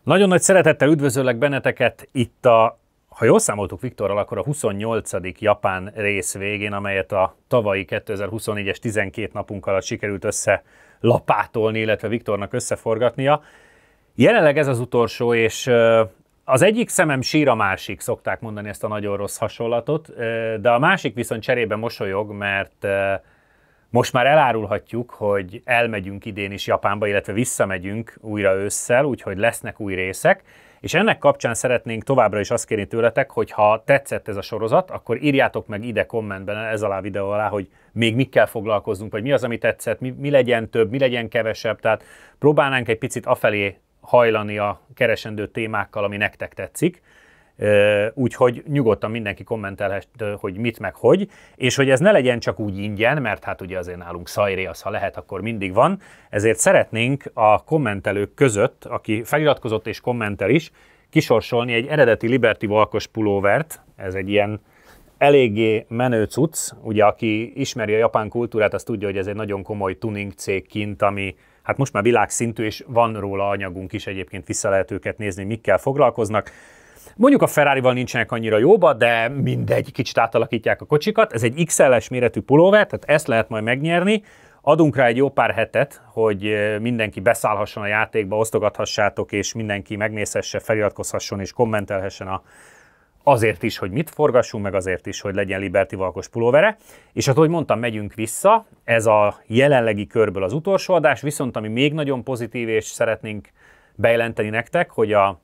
Nagyon nagy szeretettel üdvözöllek benneteket itt ha jól számoltuk Viktorral, akkor a 28. japán rész végén, amelyet a tavalyi 2024-es 12 napunk alatt sikerült összelapátolni, illetve Viktornak összeforgatnia. Jelenleg ez az utolsó, és az egyik szemem sír, a másik, szokták mondani ezt a nagyon rossz hasonlatot, de a másik viszont cserébe mosolyog, mert most már elárulhatjuk, hogy elmegyünk idén is Japánba, illetve visszamegyünk újra ősszel, úgyhogy lesznek új részek, és ennek kapcsán szeretnénk továbbra is azt kérni tőletek, hogy ha tetszett ez a sorozat, akkor írjátok meg ide kommentben, ez alá a videó alá, hogy még mikkel foglalkozzunk, vagy mi az, ami tetszett, mi legyen több, mi legyen kevesebb, tehát próbálnánk egy picit afelé hajlani a keresendő témákkal, ami nektek tetszik. Úgyhogy nyugodtan mindenki kommentelhet, hogy mit meg hogy, és hogy ez ne legyen csak úgy ingyen, mert hát ugye azért nálunk szajré, az ha lehet, akkor mindig van, ezért szeretnénk a kommentelők között, aki feliratkozott és kommentel is, kisorsolni egy eredeti Liberty Valkos pulóvert, ez egy ilyen eléggé menő cucc, ugye aki ismeri a japán kultúrát, az tudja, hogy ez egy nagyon komoly tuning cég kint, ami hát most már világszintű, és van róla anyagunk is, egyébként vissza lehet őket nézni, mikkel foglalkoznak. Mondjuk a Ferrarival nincsenek annyira jóba, de mindegy, kicsit átalakítják a kocsikat. Ez egy XL-es méretű pulóver, tehát ezt lehet majd megnyerni. Adunk rá egy jó pár hetet, hogy mindenki beszállhasson a játékba, osztogathassátok, és mindenki megnézhesse, feliratkozhasson és kommentelhessen azért is, hogy mit forgassunk, meg azért is, hogy legyen Liberty Valkos pulóvere. És hát, ahogy mondtam, megyünk vissza. Ez a jelenlegi körből az utolsó adás, viszont ami még nagyon pozitív, és szeretnénk bejelenteni nektek, hogy a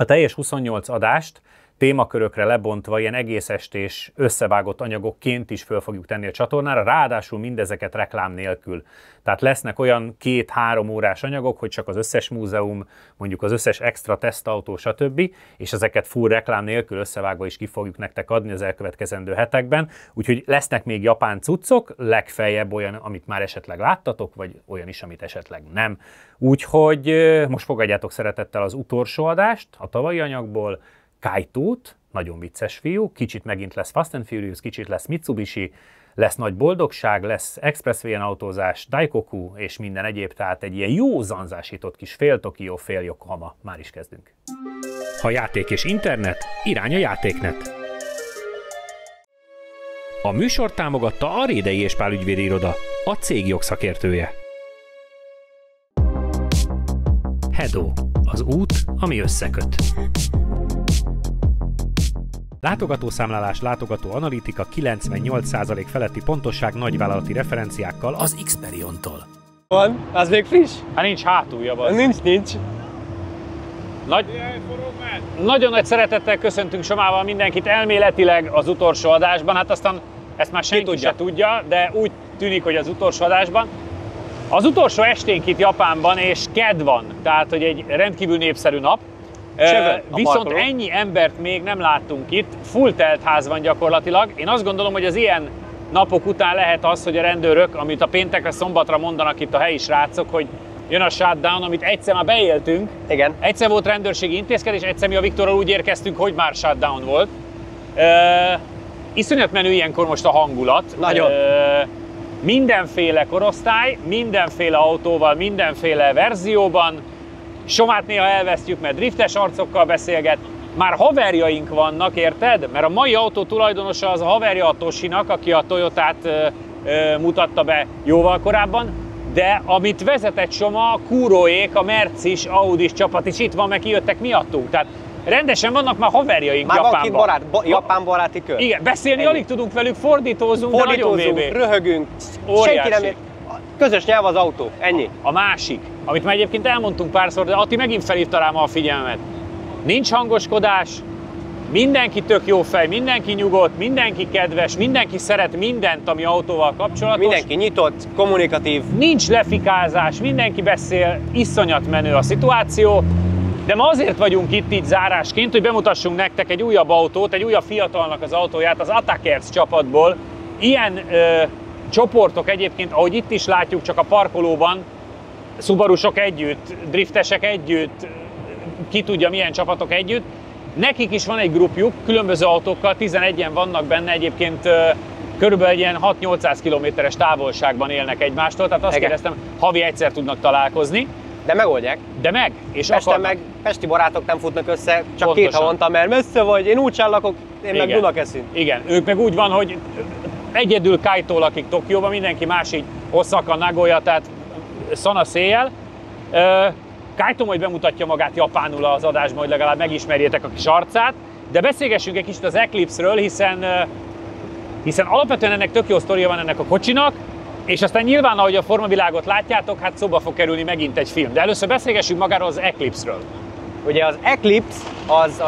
teljes 28 adást témakörökre lebontva ilyen egész estés összevágott anyagokként is föl fogjuk tenni a csatornára, ráadásul mindezeket reklám nélkül. Tehát lesznek olyan 2-3 órás anyagok, hogy csak az összes múzeum, mondjuk az összes extra tesztautó, stb. És ezeket full reklám nélkül összevágva is ki fogjuk nektek adni az elkövetkezendő hetekben. Úgyhogy lesznek még japán cuccok, legfeljebb olyan, amit már esetleg láttatok, vagy olyan is, amit esetleg nem. Úgyhogy most fogadjátok szeretettel az utolsó adást a tavalyi anyagból, Kaitót, nagyon vicces fiú, kicsit megint lesz Fast and Furious, kicsit lesz Mitsubishi, lesz nagy boldogság, lesz expresswayen autózás, Daikoku és minden egyéb, tehát egy ilyen jó zanzásított kis fél Tokió, fél Yokohama. Már is kezdünk. Ha játék és internet, irány a Játéknet. A műsort támogatta a Rédei és Pál ügyvédi iroda, a cég jogszakértője. Hedo, az út, ami összeköt. Látogatószámlálás, látogatóanalitika, 98% feletti pontosság nagyvállalati referenciákkal az Xperion-tól. Van? Az még friss? Hát nincs hátulja, az. Nincs. Nagyon nagy szeretettel köszöntünk Somával mindenkit elméletileg az utolsó adásban, hát aztán ezt már senki se tudja, de úgy tűnik, hogy az utolsó adásban. Az utolsó esténk itt Japánban, és kedd van, tehát hogy egy rendkívül népszerű nap. Viszont ennyi embert még nem láttunk itt, full telt ház van gyakorlatilag. Én azt gondolom, hogy az ilyen napok után lehet az, hogy a rendőrök, amit a péntekre, szombatra mondanak itt a helyi srácok, hogy jön a shutdown, amit egyszer már beéltünk. Igen. Egyszer volt rendőrségi intézkedés, egyszer mi a Viktorral úgy érkeztünk, hogy már shutdown volt. Iszonyat menő ilyenkor most a hangulat. Nagyon. Mindenféle korosztály, mindenféle autóval, mindenféle verzióban. Somát néha elvesztjük, mert driftes arcokkal beszélget. Már haverjaink vannak, érted? Mert a mai autó tulajdonosa az a haverja a Toshinak, aki a Toyotát mutatta be jóval korábban. De amit vezetett Soma, a Kuroék, a Mercis, Audis csapat is itt van, meg kijöttek miattunk. Tehát rendesen vannak már haverjaink már Japánban. Már van japán baráti kör. Igen, beszélni alig tudunk velük, fordítózunk, de nagyon VB. Röhögünk. Óriási. Senki nem ér. Közös nyelv az autó, ennyi. A másik, amit már egyébként elmondtunk párszor, de Atti megint felhívta rám a figyelmet. Nincs hangoskodás, mindenki tök jó fej, mindenki nyugodt, mindenki kedves, mindenki szeret mindent, ami autóval kapcsolatos. Mindenki nyitott, kommunikatív. Nincs lefikázás, mindenki beszél, iszonyat menő a szituáció. De ma azért vagyunk itt így zárásként, hogy bemutassunk nektek egy újabb autót, egy újabb fiatalnak az autóját, az Attackers csapatból. Ilyen csoportok egyébként, ahogy itt is látjuk, csak a parkolóban, Subarusok együtt, driftesek együtt, ki tudja milyen csapatok együtt. Nekik is van egy grupjuk, különböző autókkal, 11-en vannak benne, egyébként körülbelül ilyen 6-800 kilométeres távolságban élnek egymástól, tehát azt kérdeztem, havi egyszer tudnak találkozni. De megoldják. De meg, és Pesten akarnak. meg pesti barátok nem futnak össze, csak Pontosan. 2 havonta, mert messze vagy, én Újcsán lakok, én meg Igen. Dunakeszin. Igen, ők meg úgy van, hogy egyedül Kaitól lakik Tokióban, mindenki más így Osaka, Nagoya, tehát szana széjjel. Kaito majd bemutatja magát japánul az adásban, hogy legalább megismerjétek a kis arcát, de beszélgessünk egy kicsit az Eclipse-ről, hiszen alapvetően ennek tök jó sztoria van ennek a kocsinak, és aztán nyilván, ahogy a formavilágot látjátok, hát szóba fog kerülni megint egy film. De először beszélgessünk magáról az Eclipse-ről. Ugye az Eclipse az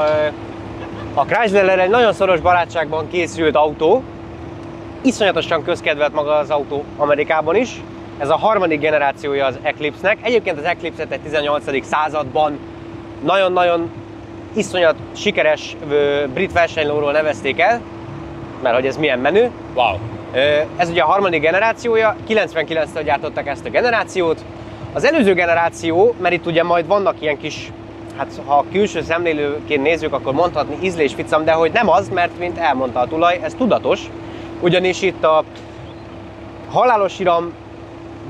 a Chryslerrel egy nagyon szoros barátságban készült autó. Iszonyatosan közkedvelt maga az autó Amerikában is. Ez a 3. generációja az Eclipse-nek. Egyébként az Eclipse-et egy 18. században nagyon-nagyon iszonyat sikeres brit versenylóról nevezték el, mert hogy ez milyen menő. Wow. Ez ugye a 3. generációja, 99-től gyártották ezt a generációt. Az előző generáció, mert itt ugye majd vannak ilyen kis, hát ha külső szemlélőként nézzük, akkor mondhatni ízlésficam, de hogy nem az, mert mint elmondta a tulaj, ez tudatos. Ugyanis itt a halálos iram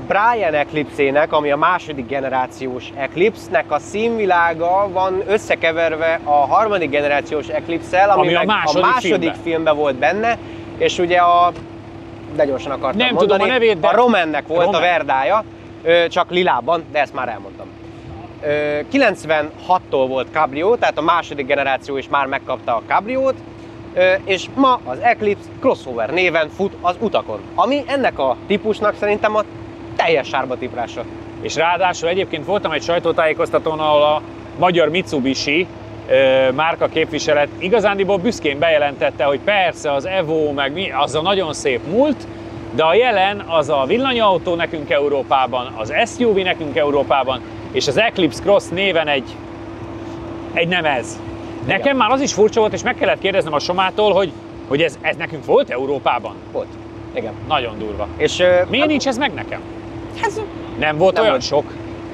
Brian Eclipse-ének, ami a 2. generációs Eclipse-nek a színvilága van összekeverve a 3. generációs Eclipse-szel, ami meg a második filmben volt benne, és ugye de gyorsan akartam nem mondani, tudom a nevét, de a Romannek volt Roman. a verdája, csak lilában, de ezt már elmondtam. 96-tól volt Cabrio, tehát a 2. generáció is már megkapta a Cabriót, és ma az Eclipse crossover néven fut az utakon, ami ennek a típusnak szerintem a teljes sárba tiprása. És ráadásul egyébként voltam egy sajtótájékoztatón, ahol a magyar Mitsubishi márka képviselet igazándiból büszkén bejelentette, hogy persze az Evo, meg mi, az a nagyon szép múlt, de a jelen az a villanyautó nekünk Európában, az SUV nekünk Európában, és az Eclipse Cross néven egy nem ez. Nekem Igen. már az is furcsa volt, és meg kellett kérdeznem a Somától, hogy ez nekünk volt Európában? Volt. Igen. Nagyon durva. És, Miért nincs ez meg nekem? Ez, Nem volt Nem olyan volt. sok?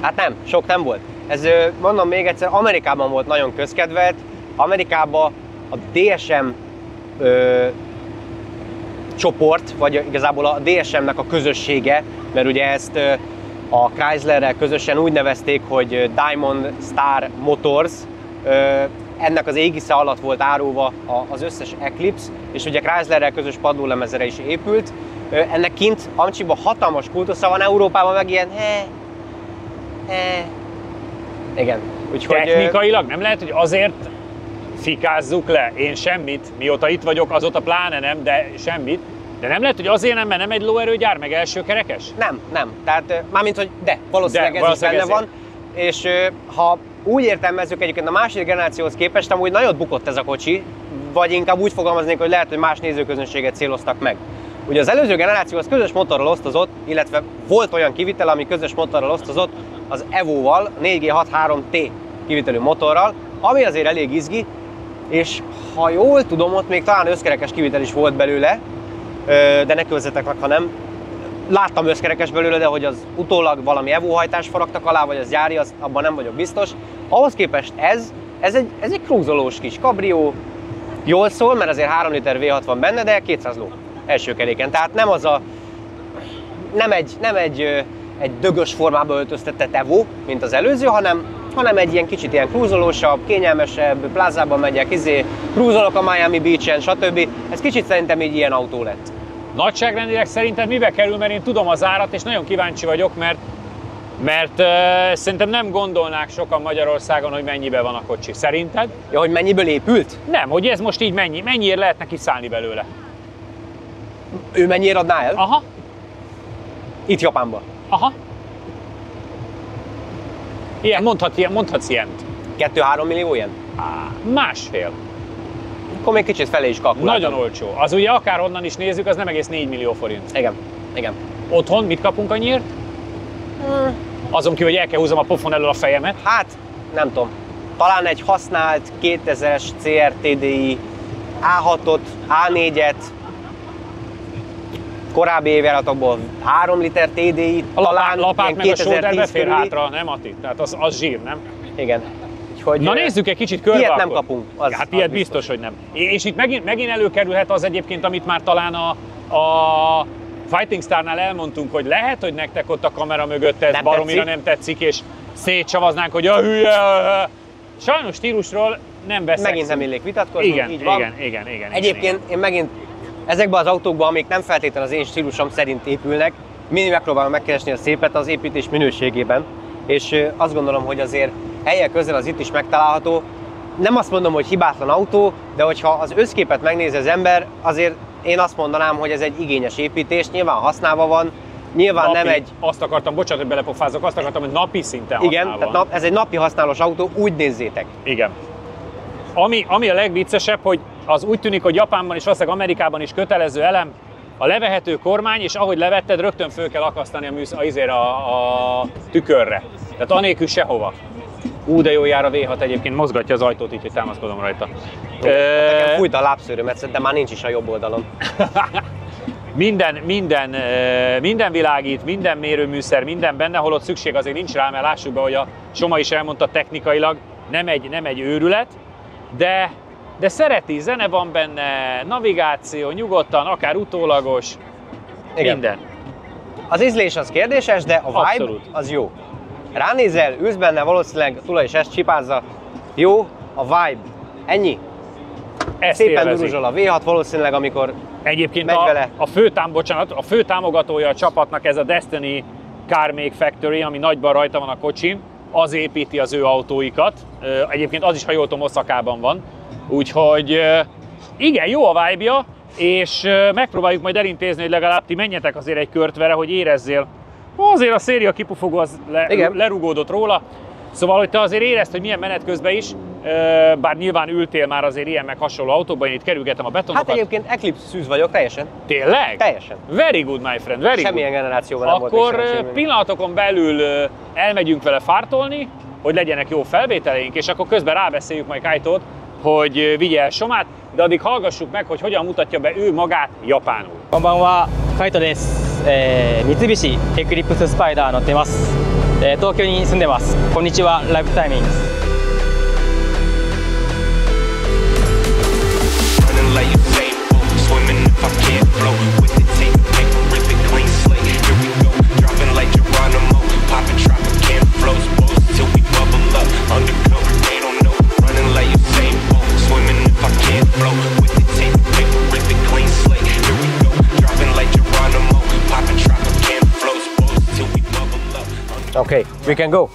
hát nem, sok nem volt. Ez, mondom még egyszer, Amerikában volt nagyon közkedvelt. Amerikában a DSM csoport, vagy igazából a DSM-nek a közössége, mert ugye ezt a Chryslerrel közösen úgy nevezték, hogy Diamond Star Motors, ennek az égisze alatt volt árulva az összes Eclipse, és ugye Chryslerrel közös padlólemezre is épült. Ennek kint Amcsiban hatalmas kultusza van, Európában meg ilyen igen. Úgyhogy, Technikailag nem lehet, hogy azért fikázzuk le, én semmit, mióta itt vagyok, azóta pláne nem, de semmit. De nem lehet, hogy azért nem, mert nem egy lóerőgyár, meg első kerekes? Nem. Tehát mármint, hogy valószínűleg ez is benne van. És ha úgy értelmezzük egyébként a 2. generációhoz képest, amúgy nagyot bukott ez a kocsi, vagy inkább úgy fogalmaznék, hogy lehet, hogy más nézőközönséget céloztak meg. Ugye az előző generáció az közös motorral osztozott, illetve volt olyan kivitel, ami közös motorral osztozott az Evo-val, 4G63T kivitelű motorral, ami azért elég izgi, és ha jól tudom, ott még talán összkerekes kivitel is volt belőle, de ne közzetek meg, ha nem. Láttam összkerekes belőle, de hogy az utólag valami Evo hajtást faragtak alá, vagy az gyári, abban nem vagyok biztos. Ahhoz képest ez egy krúzolós kis kabrió, jól szól, mert azért 3 liter V6 van benne, de 200 ló első keréken. Tehát nem egy dögös formába öltöztetett Evo, mint az előző, hanem egy ilyen kicsit ilyen krúzolósabb, kényelmesebb, plázában megyek, krúzolok a Miami Beach-en, stb. Ez kicsit szerintem így ilyen autó lett. Nagyságrendileg szerinted mibe kerül, mert én tudom az árat, és nagyon kíváncsi vagyok, mert szerintem nem gondolnák sokan Magyarországon, hogy mennyibe van a kocsi. Szerinted? Ja, hogy mennyiből épült? Nem, hogy ez most így mennyiért lehetne kiszállni belőle. Ő mennyiért adná el? Aha, Itt Japánban. aha. Ilyen, mondhatsz ilyent. 2-3 millió ilyen? Másfél. Akkor még kicsit felé is kalkuláltam. Nagyon olcsó. Az ugye akárhonnan is nézzük, az nem egész 4 millió forint. Igen. Otthon mit kapunk annyiért? Azon kívül, hogy el kell húzom a pofon elől a fejemet. Hát, nem tudom. Talán egy használt 2000-es CRT-DI A6-ot, A4-et, korábbi évjáratokból 3 liter TDI-t, talán lapát meg a shoulderbe fér körüli. hátra, nem Ati? Tehát az zsír, nem? Igen. Úgyhogy, Na nézzük egy kicsit körbe ilyet akkor. nem kapunk. Hát ilyet biztos, hogy nem. És itt megint előkerülhet az egyébként, amit már talán a Fighting Starnál elmondtunk, hogy lehet, hogy nektek ott a kamera mögött ez baromira nem tetszik, és szétsavaznánk, hogy a hülye. Sajnos stílusról nem beszélünk. Megint nem illik vitatkozni, igen, így van. Igen. Egyébként én megint ezekben az autókban, amik nem feltétlenül az én stílusom szerint épülnek, mindig megpróbálom megkeresni a szépet az építés minőségében, és azt gondolom, hogy azért helyek közel az itt is megtalálható. Nem azt mondom, hogy hibátlan autó, de hogyha az összképet megnézi az ember, azért én azt mondanám, hogy ez egy igényes építés, nyilván használva van, nyilván napi, nem egy... Azt akartam, bocsánat, hogy belepofázok, azt akartam, hogy napi szinten használva. Igen, tehát ez egy napi használós autó, úgy nézzétek. Igen. Ami a legviccesebb, hogy az úgy tűnik, hogy Japánban és valószínűleg Amerikában is kötelező elem a levehető kormány, és ahogy levetted, rögtön föl kell akasztani a tükörre. Tehát anélkül sehova. De jó jár a V6 egyébként, mozgatja az ajtót, így, hogy támaszkodom rajta. Nekem fújt a lábszőrömet, szerintem már nincs is a jobb oldalon. Minden világít, minden mérőműszer, minden benne, holott szükség azért nincs rá, mert lássuk be, hogy a Soma is elmondta, technikailag nem egy őrület, de szereti, zene van benne, navigáció, nyugodtan, akár utólagos, igen. Minden. Az ízlés az kérdéses, de a vibe abszolút. Az jó. Ránézel, ülsz benne, valószínűleg Tula is ezt csipázza. Jó, a vibe. Ennyi. Ezt szépen élvezik. duruzsol a V6 valószínűleg, amikor Egyébként megy vele. a fő támogatója a csapatnak ez a Destiny Car Make Factory, ami nagyban rajta van a kocsin, az építi az ő autóikat. Egyébként az is, ha jól tudom, Oszakában van. Úgyhogy igen, jó a vibe-ja, és megpróbáljuk majd elintézni, hogy legalább ti menjetek azért egy kört vele, hogy érezzél. Azért a széria kipufogó az lerugódott róla. Szóval, hogy te azért érezd, hogy milyen menet közben is, bár nyilván ültél már azért ilyen meg hasonló autóban, én itt kerülgetem a betonokat. Hát egyébként Eclipse szűz vagyok, teljesen. Tényleg? Teljesen. Very good, my friend, very Semmilyen good. generációban nem volt. Akkor pillanatokon belül elmegyünk vele fártolni, hogy legyenek jó felvételeink, és akkor közben rábeszéljük majd Kaitót, hogy vigye el Somát, de addig hallgassuk meg, hogy hogyan mutatja be ő magát japánul. Konbanwa, Kaito desu. Mitsubishi Eclipse Spider 乗ってます。東京に住んでます。こんにちは、ライブタイミングです。Okay, we can go.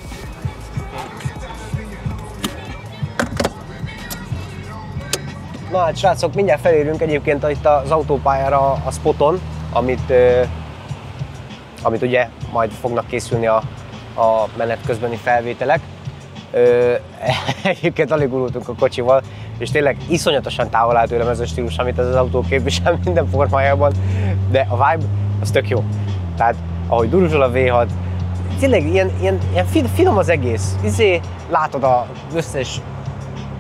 Na hát srácok, mindjárt felérünk egyébként itt az autópályára a spoton, amit ugye majd fognak készülni a menet közbeni felvételek. Egyébként alig gurultunk a kocsival, és tényleg iszonyatosan távol áll tőlem ez a stílus, amit ez az autó képvisel minden formájában, de a vibe az tök jó. Tehát ahogy duruzsol a V6, tényleg ilyen finom az egész. Látod az összes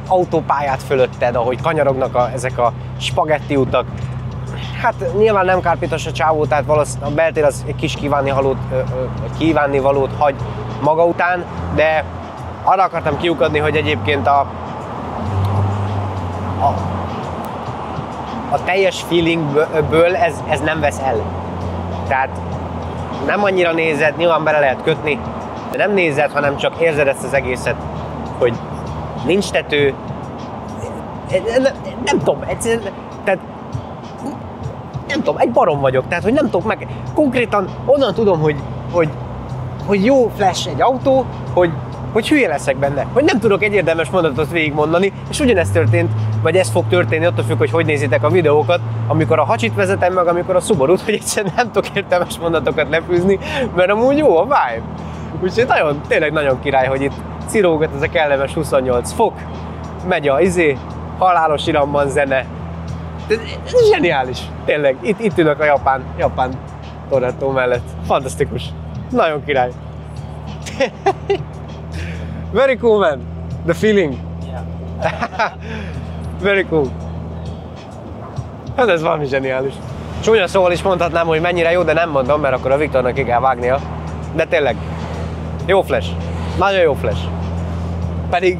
autópályát fölötted, ahogy kanyarognak ezek a spagetti utak. Hát nyilván nem kárpitos a csávó, tehát valószínűleg a beltér az egy kis kívánnivalót hagy maga után, de arra akartam kiukadni, hogy egyébként a teljes feelingből ez nem vesz el. Tehát nem annyira nézed, nyilván bele lehet kötni, de nem nézed, hanem csak érzed ezt az egészet, hogy nincs tető. Nem tudom, tehát nem tudom, egy barom vagyok, tehát hogy nem tudok meg, konkrétan onnan tudom, hogy jó flash egy autó, hogy hülye leszek benne, hogy nem tudok egy érdemes mondatot végigmondani, és ugyanezt történt, vagy ez fog történni, attól függ, hogy nézitek a videókat, amikor a Hacsit vezetem meg, amikor a Subarut, hogy egyszerűen nem tudok értelmes mondatokat lefűzni, mert amúgy jó a vibe. Úgyhogy tényleg nagyon király, hogy itt cirógat ez a kellemes 28 fok, megy a halálos iramban zene. Ez zseniális, tényleg. Itt ülök a japán Toretto mellett. Fantasztikus. Nagyon király. Very cool, man. The feeling. Yeah. Very cool. Hát ez valami zseniális. Csúnya szóval is mondhatnám, hogy mennyire jó, de nem mondom, mert akkor a Viktornak ki kell vágnia. De tényleg, jó flash. Nagyon jó flash. Pedig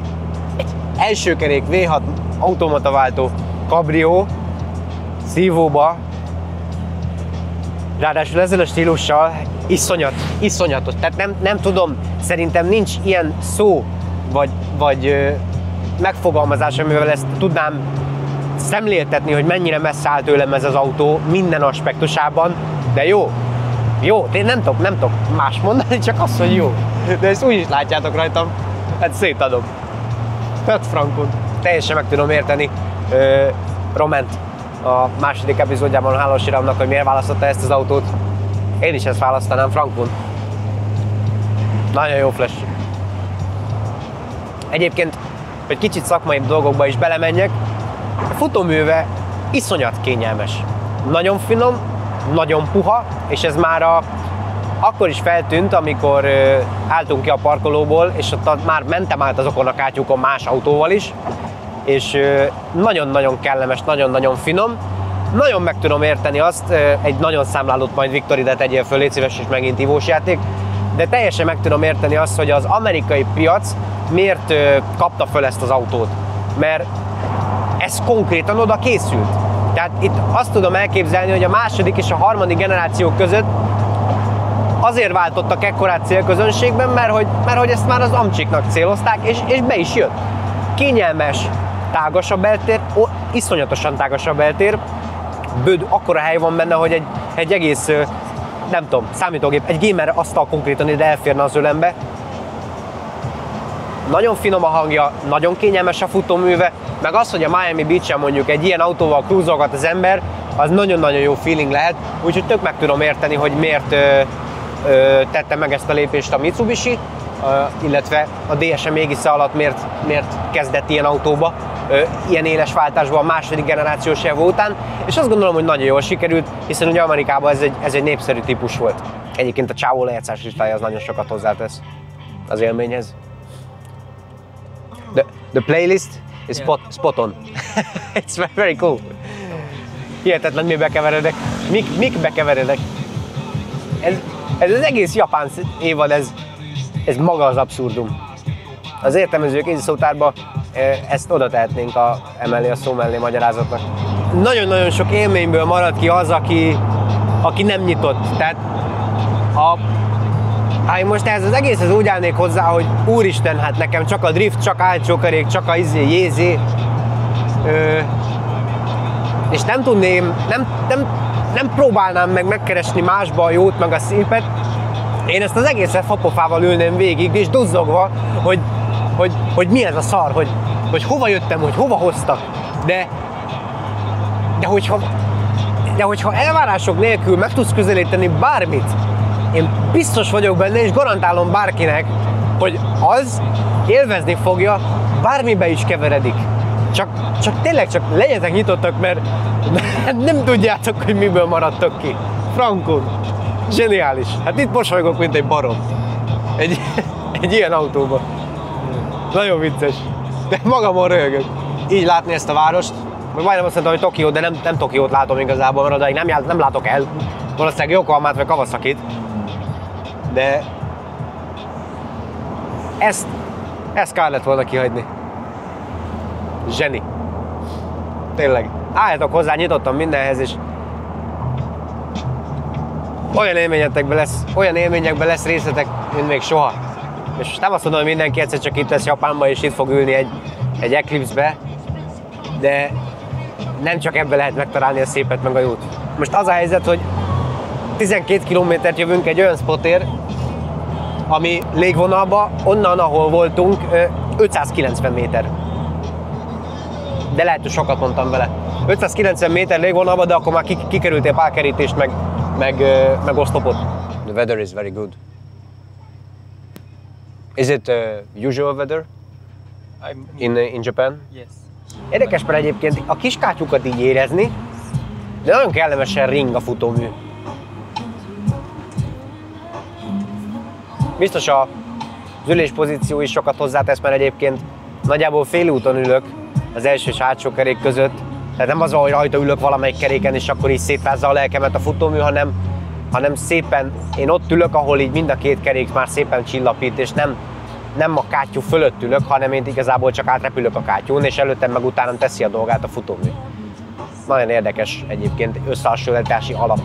egy első kerék V6 automataváltó kabrió, szívóba, Ráadásul ezzel a stílussal iszonyatos. Tehát nem tudom, szerintem nincs ilyen szó, vagy megfogalmazás, amivel ezt tudnám szemléltetni, hogy mennyire messze áll tőlem ez az autó minden aspektusában, de jó. Jó, én nem tudok más mondani, csak azt, hogy jó. De ezt úgy is látjátok rajtam, hát szétadom. Hát frankon. Teljesen meg tudom érteni Roment a második epizódjában a Hálós Iramnak, hogy miért választotta ezt az autót. Én is ezt választanám frankon. Nagyon jó flash. Egyébként, hogy kicsit szakmai dolgokba is belemenjek, a futóműve iszonyat kényelmes. Nagyon finom, nagyon puha, és ez már akkor is feltűnt, amikor álltunk ki a parkolóból, és ott már mentem át azokon a kátyúkon más autóval is, és nagyon-nagyon kellemes, nagyon-nagyon finom. Nagyon meg tudom érteni azt, egy nagyon számlálót majd Viktor, ide tegyél föl, légy szíves, és megint ivós játék, de teljesen meg tudom érteni azt, hogy az amerikai piac miért kapta föl ezt az autót. Mert ez konkrétan oda készült. Tehát itt azt tudom elképzelni, hogy a második és a harmadik generáció között azért váltottak ekkorát célközönségben, mert hogy ezt már az amcsiknak célozták, és be is jött. Kényelmes, tágas a beltér, iszonyatosan tágas a beltér, akkora hely van benne, hogy egy egész, nem tudom, számítógép, egy gamer asztal konkrétan ide elférne az ölembe. Nagyon finom a hangja, nagyon kényelmes a futóműve, meg az, hogy a Miami Beach-en mondjuk egy ilyen autóval cruisolgat az ember, az nagyon-nagyon jó feeling lehet, úgyhogy tök meg tudom érteni, hogy miért tette meg ezt a lépést a Mitsubishi, illetve a DSM égisze alatt miért kezdett ilyen autóba, ilyen éles váltásba a második generációs Evo után, és azt gondolom, hogy nagyon jól sikerült, hiszen ugye Amerikában ez egy népszerű típus volt. Egyébként a csávó lejátszás listája az nagyon sokat hozzátesz az élményhez. The playlist is spot on. It's very cool. Hihetetlen, mi bekeveredek. Mik bekeveredek. Ez az egész japán évad, ez maga az abszurdum. Az értelmező kéziszótárba ezt oda tehetnénk emellé a szó mellé magyarázatnak. Nagyon-nagyon sok élményből marad ki az, aki nem nyitott. Tehát én most ehhez az egészhez úgy állnék hozzá, hogy úristen, hát nekem csak a drift, csak álcsókerék, csak a jézé. És nem tudném, nem próbálnám meg megkeresni másba a jót, meg a szépet. Én ezt az egészet fapofával ülném végig, és duzzogva, hogy mi ez a szar, hogy hova jöttem, hogy hova hoztak. De hogyha elvárások nélkül meg tudsz közelíteni bármit, én biztos vagyok benne, és garantálom bárkinek, hogy az élvezni fogja, bármibe is keveredik. Csak tényleg csak legyetek nyitottak, mert nem tudjátok, hogy miből maradtok ki. Frankon. Zseniális. Hát itt mosolygok, mint egy barom. Egy ilyen autóban. Nagyon vicces. De magamon röhögök. Így látni ezt a várost, meg majdnem azt mondtam, hogy Tokiót, de nem Tokiót látom igazából, mert odaig nem látok el. Valószínűleg Yokohamát vagy Kawasakit. De ezt kár lett volna kihagyni. Zseni. Tényleg. Álljatok hozzá, nyitottam mindenhez, és olyan élményekben lesz részletek, mint még soha. És nem azt mondom, hogy mindenki egyszer csak itt lesz Japánba, és itt fog ülni egy Eclipse-be, de nem csak ebbe lehet megtalálni a szépet meg a jót. Most az a helyzet, hogy 12 kilométert jövünk egy olyan spotért, ami légvonalba, onnan, ahol voltunk, 590 méter. De lehet, hogy sokat mondtam vele. 590 méter légvonalba, de akkor már kikerültél pálkerítést, meg oszlopot. The weather is very good. Is it usual weather in Japan? Yes. Érdekes, mert egyébként a kiskátyúkat így érezni, de nagyon kellemesen ring a futómű. Biztos az üléspozíció is sokat hozzátesz, mert egyébként nagyjából félúton ülök az első és hátsó kerék között. Tehát nem az van, hogy rajta ülök valamelyik keréken, és akkor így szétrázza a lelkemet a futómű, hanem szépen én ott ülök, ahol így mind a két kerék már szépen csillapít, és nem a kátyú fölött ülök, hanem én igazából csak átrepülök a kátyún, és előttem meg utánam teszi a dolgát a futómű. Nagyon érdekes egyébként összehasonlítási alap.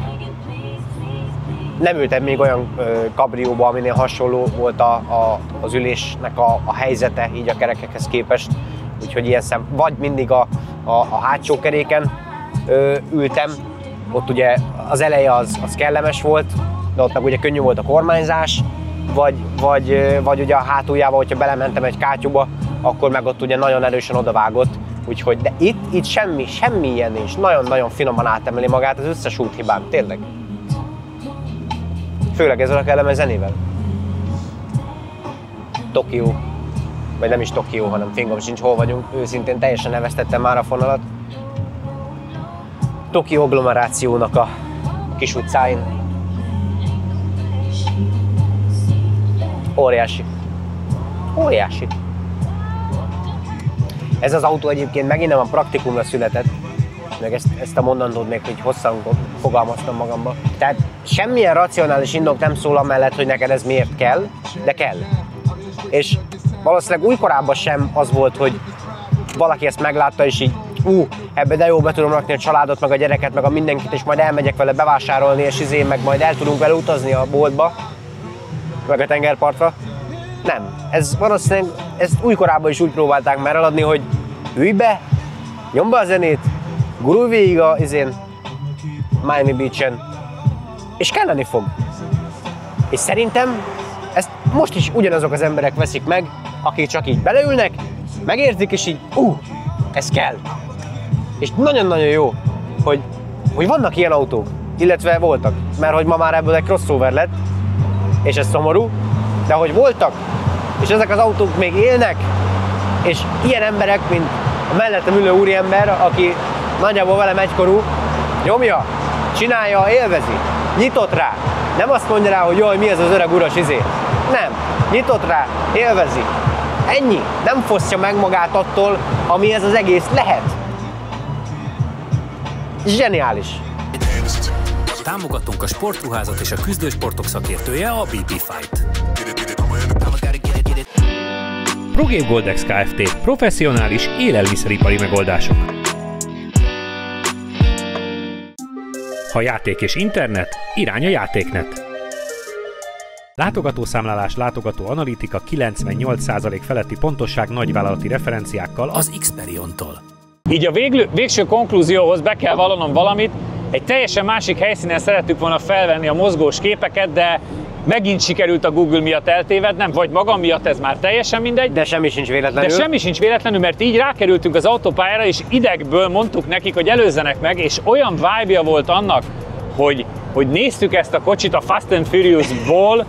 nem ültem még olyan kabrióba, aminél hasonló volt az ülésnek a helyzete így a kerekekhez képest. Úgyhogy ilyen vagy mindig a hátsó keréken ültem, ott ugye az eleje az kellemes volt, de ott meg ugye könnyű volt a kormányzás, vagy ugye a hátuljában, hogyha belementem egy kátyúba, akkor meg ott ugye nagyon erősen odavágott. Úgyhogy, de itt semmi ilyen nincs. Nagyon-nagyon finoman átemeli magát az összes úthibán, tényleg. Főleg ezzel a kellemes zenével. Tokió, vagy nem is Tokió, hanem fingom sincs, hol vagyunk. Őszintén teljesen elvesztettem már a fonalat. Tokió agglomerációnak a kis utcáin. Óriási. Óriási. Ez az autó egyébként megint nem a praktikumra született, meg ezt a mondandót még hogy hosszan fogalmaztam magamba. Tehát semmilyen racionális indok nem szól amellett, hogy neked ez miért kell, de kell. És valószínűleg újkorában sem az volt, hogy valaki ezt meglátta és így ebbe de jó, be tudom rakni a családot, meg a gyereket, meg a mindenkit, és majd elmegyek vele bevásárolni, és meg majd el tudunk vele utazni a boltba, meg a tengerpartra. Nem. Ez valószínűleg, ezt újkorában is úgy próbálták már eladni, hogy ülj be, nyomd be a zenét, gurulj végig a Miami Beach-en, és kelleni fog. És szerintem ezt most is ugyanazok az emberek veszik meg, akik csak így beleülnek, megérzik, és így ez kell. És nagyon-nagyon jó, hogy vannak ilyen autók, illetve voltak, mert hogy ma már ebből egy crossover lett, és ez szomorú, de hogy voltak, és ezek az autók még élnek, és ilyen emberek, mint a mellettem ülő úriember, aki nagyjából velem egykorú, nyomja, csinálja, élvezi, nyitott rá. Nem azt mondja rá, hogy jaj, mi ez az öreg uras izé. Nem, nyitott rá, élvezi. Ennyi, nem fosztja meg magát attól, ami ez az egész lehet. Zseniális. Támogatunk a sportruházat és a küzdősportok szakértője a BP Fight. ProGame Goldex Kft. Professzionális élelmiszeripari megoldások. Ha játék és internet, irány a Játéknet. Látogatószámlálás, látogatóanalitika, 98% feletti pontosság nagyvállalati referenciákkal az Xperion-tól. Így a végső konklúzióhoz be kell vallanom valamit. Egy teljesen másik helyszínen szerettük volna felvenni a mozgós képeket, de megint sikerült a Google miatt eltévednem, vagy magam miatt, ez már teljesen mindegy. De semmi sincs véletlenül. De semmi sincs véletlenül, mert így rákerültünk az autópályára, és idegből mondtuk nekik, hogy előzzenek meg, és olyan vibe-ja volt annak, hogy néztük ezt a kocsit a Fast and Furious-ból,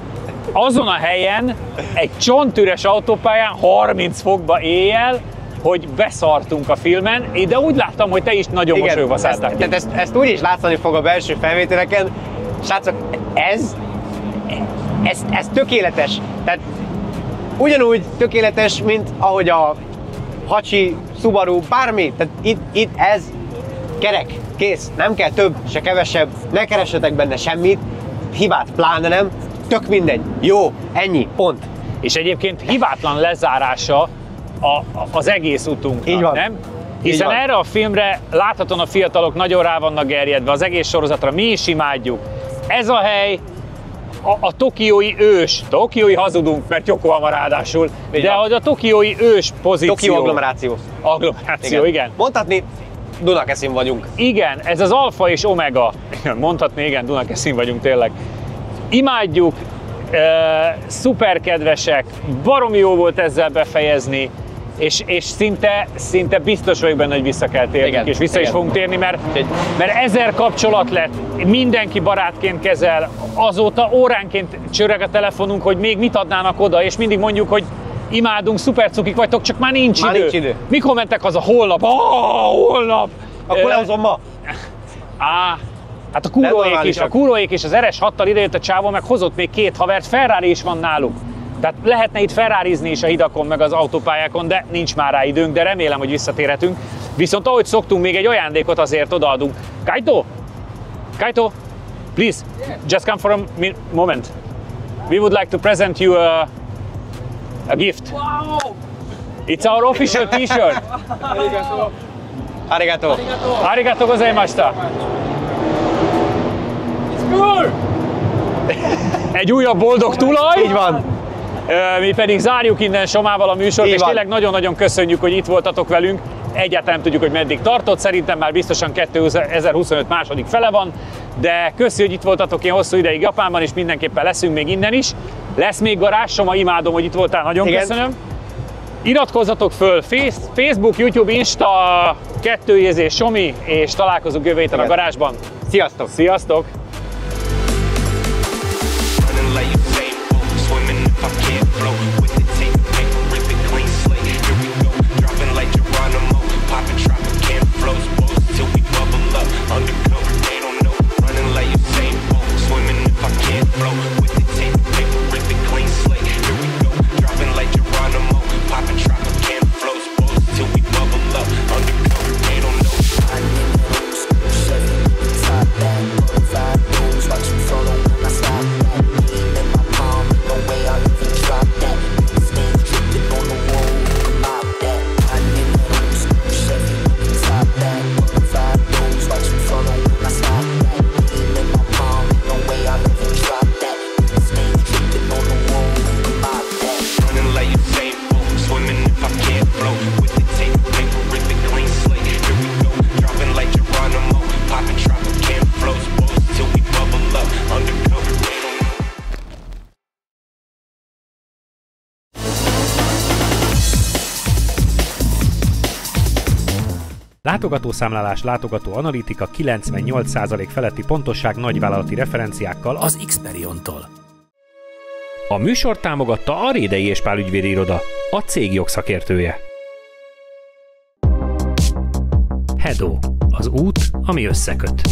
azon a helyen, egy csontüres autópályán, 30 fokba éjjel, hogy beszartunk a filmen, de úgy láttam, hogy te is nagyon mosolyogva szálltál. Tehát ezt úgy is látszani fog a belső felvételeken. Srácok, ez tökéletes. Tehát ugyanúgy tökéletes, mint ahogy a Hacsi, Subaru, bármi. Tehát itt ez kerek, kész. Nem kell több, se kevesebb, ne keressetek benne semmit, hibát pláne nem, tök mindegy. Jó, ennyi, pont. És egyébként hibátlan lezárása az egész utunknak, így van. nem? Hiszen erre a filmre láthatóan a fiatalok nagyon rá vannak gerjedve, az egész sorozatra mi is imádjuk. Ez a hely, a tokiói ős, tokiói hazudunk, mert Yokohama ráadásul, de a tokiói ős pozíció. Tokió agglomeráció. Agglomeráció, igen. Mondhatni, Dunakeszin vagyunk. Igen, ez az alfa és omega. Mondhatni, igen, Dunakeszin vagyunk tényleg. Imádjuk, szuper kedvesek, baromi jó volt ezzel befejezni, és szinte biztos vagyok benne, hogy vissza kell térnünk, és vissza is fogunk térni, mert 1000 kapcsolat lett, mindenki barátként kezel, azóta óránként csörög a telefonunk, hogy még mit adnának oda, és mindig mondjuk, hogy imádunk, szuper cukik vagytok, csak már nincs idő. Mikor mentek haza? Holnap? Holnap! Akkor lehozom ma. Hát a kúróék és az RS6-tal idejött a csávó, meg hozott még 2 havert, Ferrari is van náluk. Tehát lehetne itt ferrarizni is a hidakon, meg az autópályákon, de nincs már rá időnk, de remélem, hogy visszatérhetünk. Viszont ahogy szoktunk, még egy ajándékot azért odaadunk. Kaito, please, just come for a moment. We would like to present you a gift. Wow! It's our official t-shirt. Arigato. Arigato gozaimashita. It's cool! Egy újabb boldog tulaj. Így van. Mi pedig zárjuk innen Somával a műsort, és tényleg nagyon-nagyon köszönjük, hogy itt voltatok velünk. Egyáltalán nem tudjuk, hogy meddig tartott, szerintem már biztosan 2025 második fele van, de köszi, hogy itt voltatok ilyen hosszú ideig Japánban, és mindenképpen leszünk még innen is. Lesz még garázs, Soma, imádom, hogy itt voltál, nagyon köszönöm. Iratkozzatok föl, Facebook, YouTube, Insta, 2 Somi, és találkozunk jövő héten a garázsban. Sziasztok! Sziasztok! Látogatószámlálás, látogatóanalitika, 98% feletti pontosság nagyvállalati referenciákkal az Xperion-tól. A műsort támogatta a Rédei és Pál ügyvédi iroda, a cég jogszakértője. Hedo, az út, ami összeköt.